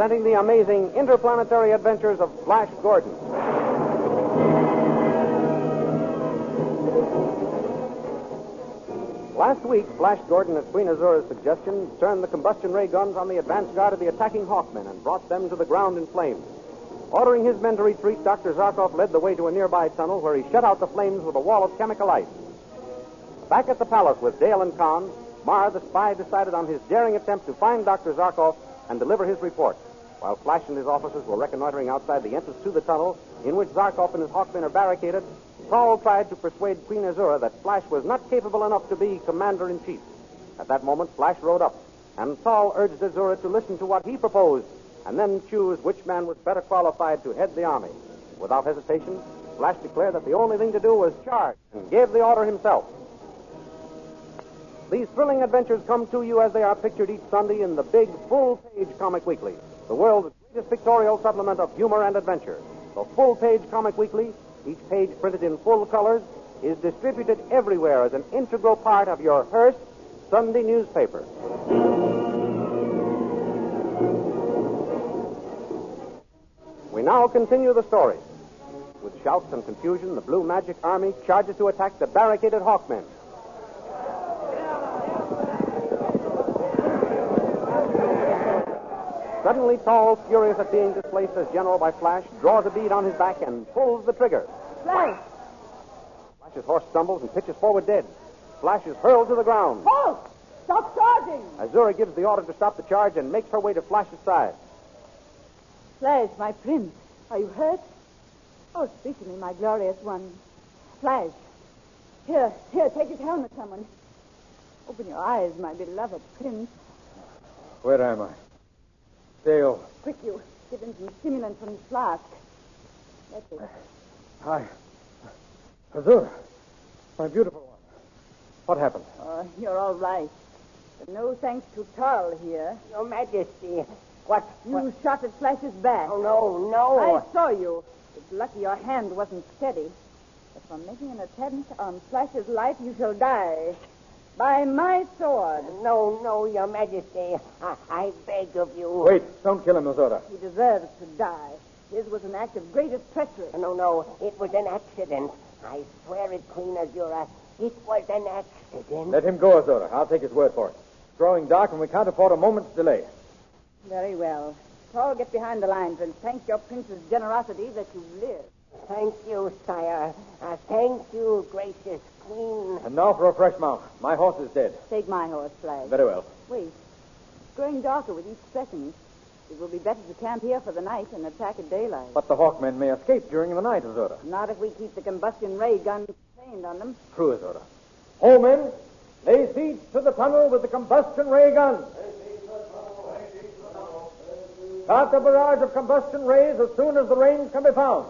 presenting the amazing interplanetary adventures of Flash Gordon. Last week, Flash Gordon, at Queen Azura's suggestion, turned the combustion ray guns on the advance guard of the attacking Hawkmen and brought them to the ground in flames. Ordering his men to retreat, Dr. Zarkov led the way to a nearby tunnel where he shut out the flames with a wall of chemical ice. Back at the palace with Dale and Khan, Mar, the spy, decided on his daring attempt to find Dr. Zarkov and deliver his report, while Flash and his officers were reconnoitering outside the entrance to the tunnel in which Zarkov and his Hawkmen are barricaded. Saul tried to persuade Queen Azura that Flash was not capable enough to be commander-in-chief. At that moment, Flash rode up, and Saul urged Azura to listen to what he proposed and then choose which man was better qualified to head the army. Without hesitation, Flash declared that the only thing to do was charge and gave the order himself. These thrilling adventures come to you as they are pictured each Sunday in the big, full-page Comic Weekly, the world's greatest pictorial supplement of humor and adventure. The full-page Comic Weekly, each page printed in full colors, is distributed everywhere as an integral part of your Hearst Sunday newspaper. We now continue the story. With shouts and confusion, the Blue Magic Army charges to attack the barricaded Hawkmen. Suddenly, Saul, furious at being displaced as general by Flash, draws a bead on his back and pulls the trigger. Flash! Flash's horse stumbles and pitches forward dead. Flash is hurled to the ground. Halt! Stop charging! Azura gives the order to stop the charge and makes her way to Flash's side. Flash, my prince, are you hurt? Oh, speak to me, my glorious one. Flash. Here, take his helmet, someone. Open your eyes, my beloved prince. Where am I? Dale. Quick, you. Give him some stimulant from his flask. That's it. Hi. Azura. My beautiful one. What happened? Oh, you're all right. But no thanks to Tarl here. Your Majesty, what? You shot at Flash's back. Oh, no. I saw you. It's lucky your hand wasn't steady. But for making an attempt on Flash's life, you shall die. By my sword. No, Your Majesty. I beg of you. Wait, don't kill him, Azura. He deserves to die. His was an act of greatest treachery. No, it was an accident. I swear it, Queen Azura. It was an accident. Let him go, Azura. I'll take his word for it. It's growing dark and we can't afford a moment's delay. Very well. Paul, get behind the lines and thank your prince's generosity that you live. Thank you, sire. Thank you, gracious queen. And now for a fresh mount. My horse is dead. Take my horse, Flash. Very well. Wait. It's growing darker with each second. It will be better to camp here for the night and attack at daylight. But the Hawkmen may escape during the night, Azura. Not if we keep the combustion ray guns trained on them. True, Azura. All men, lay siege to the tunnel with the combustion ray guns. Start the barrage of combustion rays as soon as the range can be found.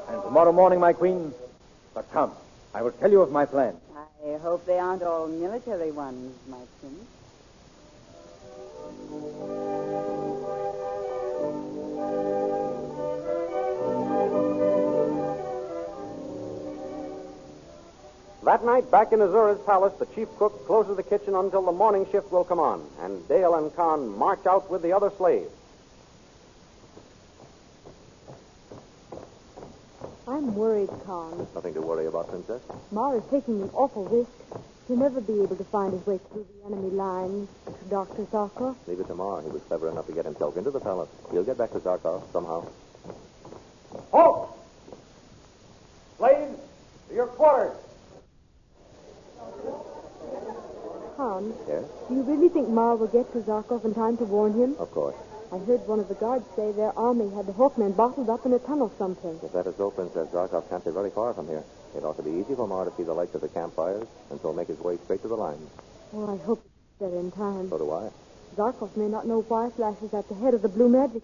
And tomorrow morning, my queen, but come, I will tell you of my plan. I hope they aren't all military ones, my prince. That night, back in Azura's palace, the chief cook closes the kitchen until the morning shift will come on, and Dale and Khan march out with the other slaves. I'm worried, Khan. Nothing to worry about, Princess. Mar is taking an awful risk. He'll never be able to find his way through the enemy lines to Dr. Zarkov. Leave it to Mar. He was clever enough to get himself into the palace. He'll get back to Zarkov somehow. Halt! Slaves, to your quarters. Khan, Yes? do you really think Mar will get to Zarkov in time to warn him? Of course. I heard one of the guards say their army had the Hawkmen bottled up in a tunnel someplace. If that is so, Princess, Zarkov can't be very far from here. It ought to be easy for Mar to see the lights of the campfires and so make his way straight to the lines. Oh, I hope he's there in time. So do I. Zarkov may not know why Flash is at the head of the Blue Magic.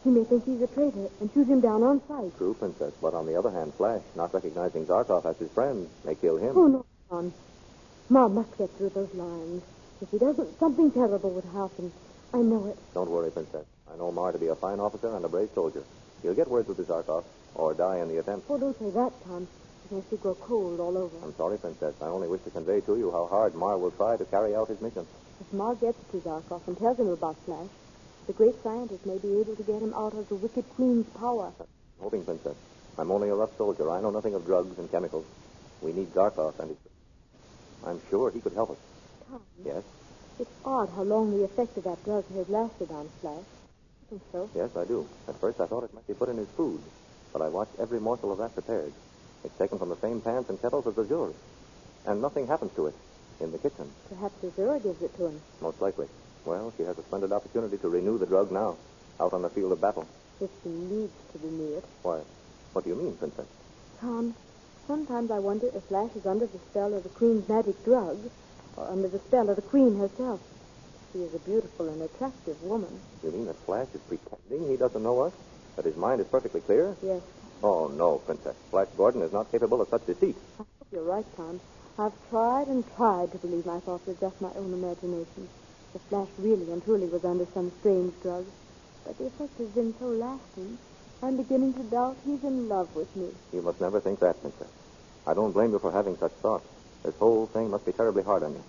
He may think he's a traitor and shoot him down on sight. True, Princess. But on the other hand, Flash, not recognizing Zarkov as his friend, may kill him. Oh, no, Khan. Ma must get through those lines. If he doesn't, something terrible would happen. I know it. Don't worry, Princess. I know Mar to be a fine officer and a brave soldier. He'll get word to the Zarkov, or die in the attempt. Oh, don't say that, Khan. It makes you grow cold all over. I'm sorry, Princess. I only wish to convey to you how hard Mar will try to carry out his mission. If Ma gets to Zarkov and tells him about Flash, The great scientist may be able to get him out of the wicked queen's power. Hoping, Princess. I'm only a rough soldier. I know nothing of drugs and chemicals. We need Zarkov, and I'm sure he could help us. Tom, Yes? it's odd how long the effect of that drug has lasted on Flash. I think so. Yes, I do. At first I thought it might be put in his food, but I watched every morsel of that prepared. It's taken from the same pans and kettles as Azura's, and nothing happens to it in the kitchen. Perhaps Azura gives it to him. Most likely. Well, she has a splendid opportunity to renew the drug now, out on the field of battle. If she needs to renew it. Why, what do you mean, Princess? Tom, sometimes I wonder if Flash is under the spell of the Queen's magic drug, or under the spell of the Queen herself. She is a beautiful and attractive woman. You mean that Flash is pretending he doesn't know us? That his mind is perfectly clear? Yes. Oh, no, Princess. Flash Gordon is not capable of such deceit. I hope you're right, Tom. I've tried and tried to believe my thoughts were just my own imagination. The Flash really and truly was under some strange drug. But the effect has been so lasting, I'm beginning to doubt he's in love with me. You must never think that, Princess. I don't blame you for having such thoughts. This whole thing must be terribly hard on you.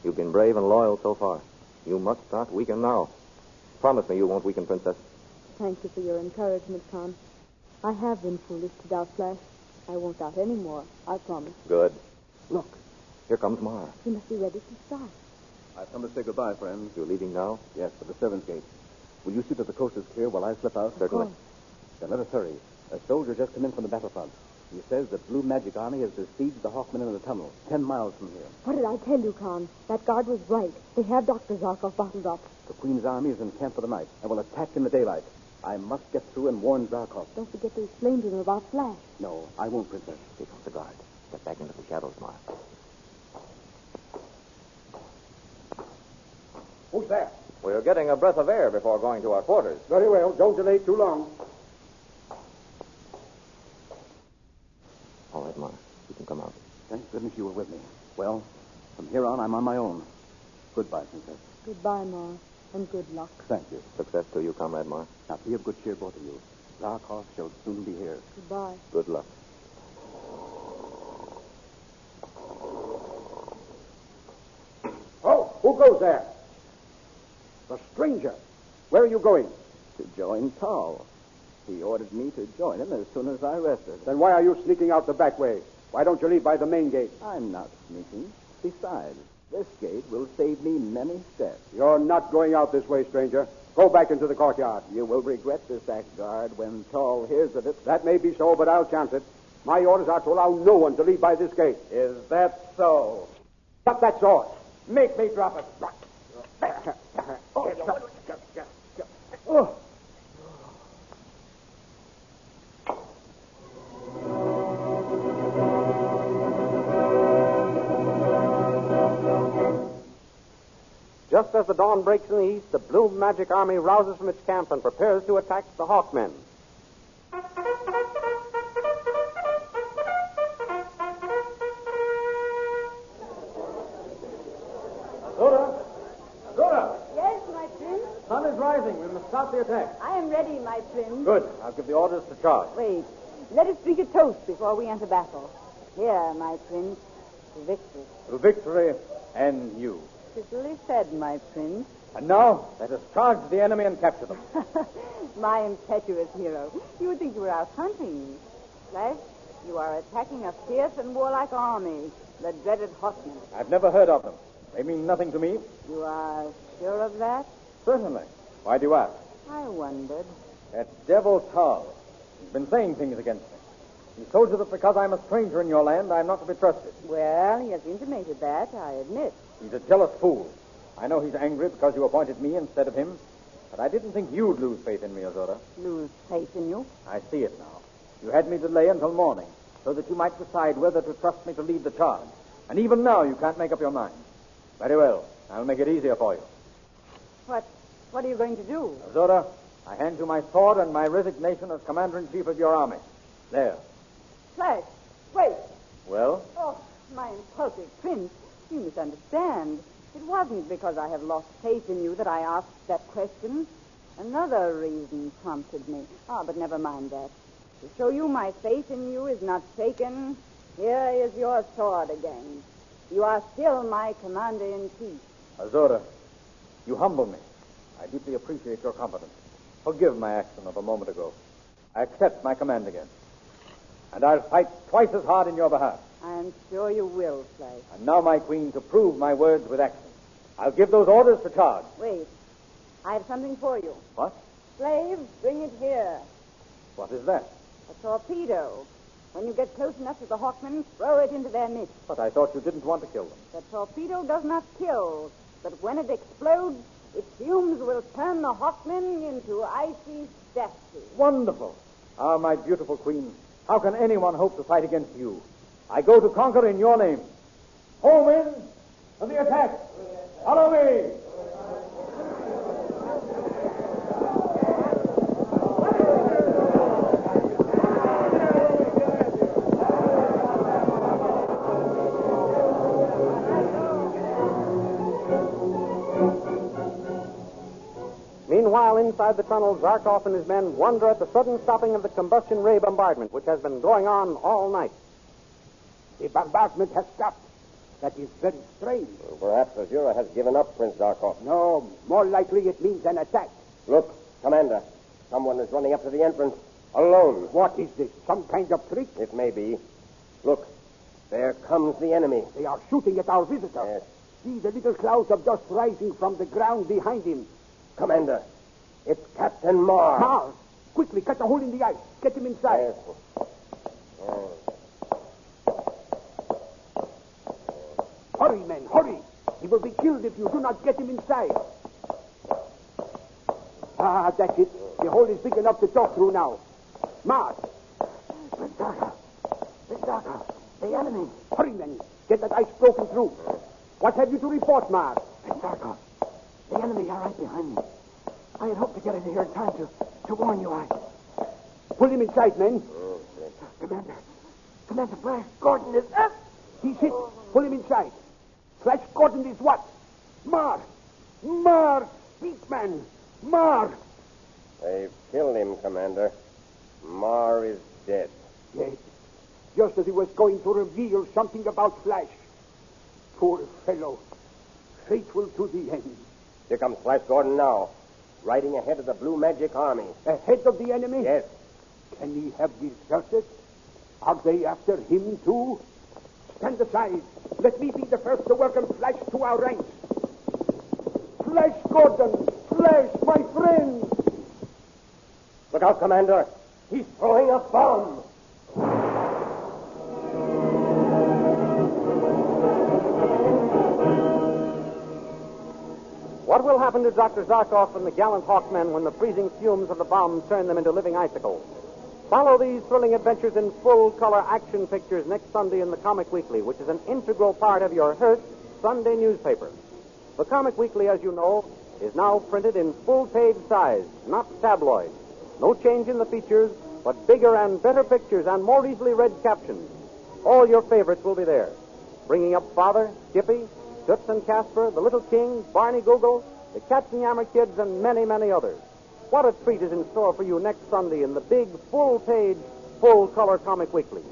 You've been brave and loyal so far. You must not weaken now. Promise me you won't weaken, Princess. Thank you for your encouragement, Tom. I have been foolish to doubt Flash. I won't doubt any more, I promise. Good. Look, here comes Mara. He must be ready to start. I've come to say goodbye, friends. You're leaving now? Yes, for the servants' gate. Will you see that the coast is clear while I slip out? Certainly. Then let us hurry. A soldier just come in from the battlefront. He says the Blue Magic Army has besieged the Hawkmen in the tunnel, 10 miles from here. What did I tell you, Con? That guard was right. They have Dr. Zarkov bottled up. The Queen's army is in camp for the night and will attack in the daylight. I must get through and warn Zarkov. Don't forget to explain to them about Flash. No, I won't, Princess. Take off the guard. Get back into the shadows, Mara. Who's there? We're getting a breath of air before going to our quarters. Very well. Don't delay too long. All right, Mara. You can come out. Thank goodness you were with me. Well, from here on, I'm on my own. Goodbye, Princess. Goodbye, Ma, and good luck. Thank you. Success to you, Comrade Mara. Now, be of good cheer, both of you. Zarkov shall soon be here. Goodbye. Good luck. Oh, who goes there? The stranger. Where are you going? To join Tall. He ordered me to join him as soon as I rested. Then why are you sneaking out the back way? Why don't you leave by the main gate? I'm not sneaking. Besides, this gate will save me many steps. You're not going out this way, stranger. Go back into the courtyard. You will regret this act, guard, when Tall hears of it. That may be so, but I'll chance it. My orders are to allow no one to leave by this gate. Is that so? Drop that sword. Make me drop it. Oh. Just as the dawn breaks in the east, the Blue Magic Army rouses from its camp and prepares to attack the Hawkmen. Dora! Yes, my prince. Sun is rising. We must start the attack. I am ready, my prince. Good. I'll give the orders to charge. Wait. Let us drink a toast before we enter battle. Here, my prince, to victory. To victory and you. Prettily said, my prince. And now, let us charge the enemy and capture them. My impetuous hero. You would think you were out hunting. Flash, you are attacking a fierce and warlike army, the dreaded Hawkmen. I've never heard of them. They mean nothing to me. You are sure of that? Certainly. Why do you ask? I wondered. That devil Tall. He's been saying things against me. He told you that because I'm a stranger in your land, I'm not to be trusted. Well, he has intimated that, I admit. He's a jealous fool. I know he's angry because you appointed me instead of him, but I didn't think you'd lose faith in me, Azura. Lose faith in you? I see it now. You had me delay until morning so that you might decide whether to trust me to lead the charge. And even now you can't make up your mind. Very well. I'll make it easier for you. What are you going to do? Azura, I hand you my sword and my resignation as Commander-in-Chief of your army. There. Flash, wait. Well? Oh, my impulsive prince, you misunderstand. It wasn't because I have lost faith in you that I asked that question. Another reason prompted me. But never mind that. To show you my faith in you is not shaken, here is your sword again. You are still my commander-in-chief. Azura, you humble me. I deeply appreciate your confidence. Forgive my action of a moment ago. I accept my command again. And I'll fight twice as hard in your behalf. I'm sure you will, Flash. And now, my queen, to prove my words with action. I'll give those orders to charge. Wait. I have something for you. What? Slave, bring it here. What is that? A torpedo. When you get close enough to the Hawkmen, throw it into their midst. But I thought you didn't want to kill them. The torpedo does not kill, but when it explodes, its fumes will turn the Hawkmen into icy statues. Wonderful. Ah, my beautiful queen, how can anyone hope to fight against you? I go to conquer in your name. Home in, to the attack. Follow me. Meanwhile, inside the tunnel, Zarkov and his men wonder at the sudden stopping of the combustion ray bombardment, which has been going on all night. The bombardment has stopped. That is very strange. Perhaps Azura has given up, Prince Zarkov. No, more likely it means an attack. Look, Commander. Someone is running up to the entrance. Alone. What is this? Some kind of trick? It may be. Look, there comes the enemy. They are shooting at our visitor. Yes. See the little clouds of dust rising from the ground behind him. Commander, it's Captain Marr. Marr! Quickly, cut a hole in the ice. Get him inside. Yes. Hurry, men, hurry. He will be killed if you do not get him inside. Ah, that's it. The hole is big enough to talk through now. Marr! Benzaka, the enemy. Hurry, men. Get that ice broken through. What have you to report, Marr? Benzaka, the enemy are right behind me. I had hoped to get in here in time to warn you. Pull him inside, men. Commander Flash Gordon is up. He's hit. Pull him inside. Flash Gordon is what? Marr! Marr! Speak, man! Marr! They've killed him, Commander. Marr is dead. Dead. Just as he was going to reveal something about Flash. Poor fellow. Faithful to the end. Here comes Flash Gordon now, riding ahead of the Blue Magic Army. Ahead of the enemy? Yes. Can he have deserted? Are they after him, too? Stand aside. Let me be the first to welcome Flash to our ranks. Flash Gordon! Flash, my friend! Look out, Commander. He's throwing a bomb. What will happen to Dr. Zarkov and the gallant Hawkmen when the freezing fumes of the bomb turn them into living icicles? Follow these thrilling adventures in full-color action pictures next Sunday in the Comic Weekly, which is an integral part of your Hearst Sunday newspaper. The Comic Weekly, as you know, is now printed in full-page size, not tabloid. No change in the features, but bigger and better pictures and more easily read captions. All your favorites will be there. Bringing up Father, Skippy, Toots and Casper, the Little King, Barney Google, the Katzenjammer Kids, and many, many others. What a treat is in store for you next Sunday in the big, full-page, full-color Comic Weekly.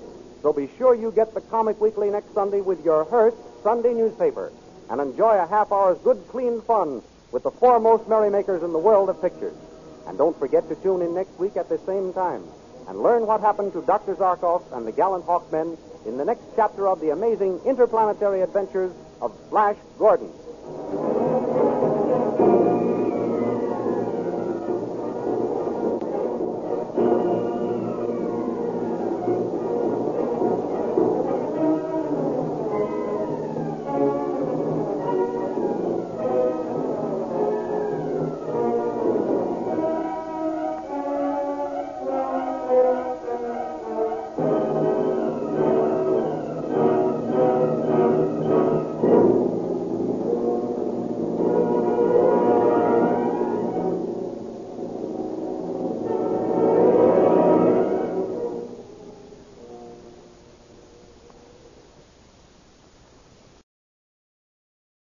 So be sure you get the Comic Weekly next Sunday with your Hearst Sunday newspaper and enjoy a half hour's good, clean fun with the foremost merrymakers in the world of pictures. And don't forget to tune in next week at the same time and learn what happened to Dr. Zarkov and the gallant Hawkmen in the next chapter of the amazing interplanetary adventures of Flash Gordon.